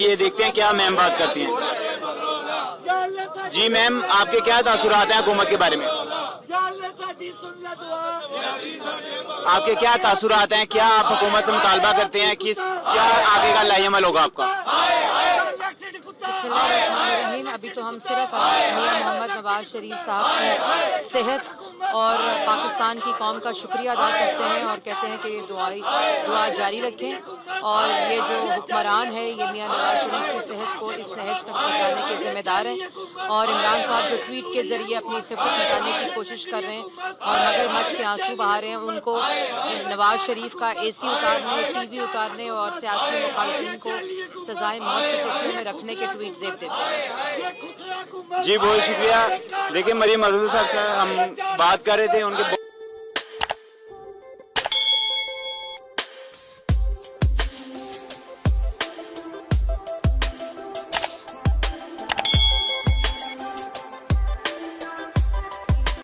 ये देखते हैं क्या मैम बात करती हैं। जी मैम, आपके क्या तासुरात हैं हुकूमत के बारे में? आपके क्या तासुरात हैं, क्या आप हुकूमत से मुतालबा करते हैं कि क्या आगे का लाहेअमल होगा आपका? अभी तो हम सिर्फ मियां मोहम्मद नवाज शरीफ साहब की सेहत और पाकिस्तान की कौम का शुक्रिया अदा करते हैं और कहते हैं कि दुआ जारी रखें और ये जो हुक्मरान है ये मियां नवाज शरीफ की सेहत को इस नहज तक पहुँचाने के जिम्मेदार हैं और इमरान साहब जो ट्वीट के जरिए अपनी खिफत मिटाने की कोशिश कर रहे हैं और मगरमच्छ के आंसू बहा रहे हैं, उनको नवाज शरीफ का AC उतारने, TV उतारने और सियासी मुखालिफिन को सजाए मौत की चक्की में रखने के ट्वीट जेब देते हैं। जी बहुत शुक्रिया। देखिए मरीम मजहूर साहब से हम बात कर रहे थे, उनके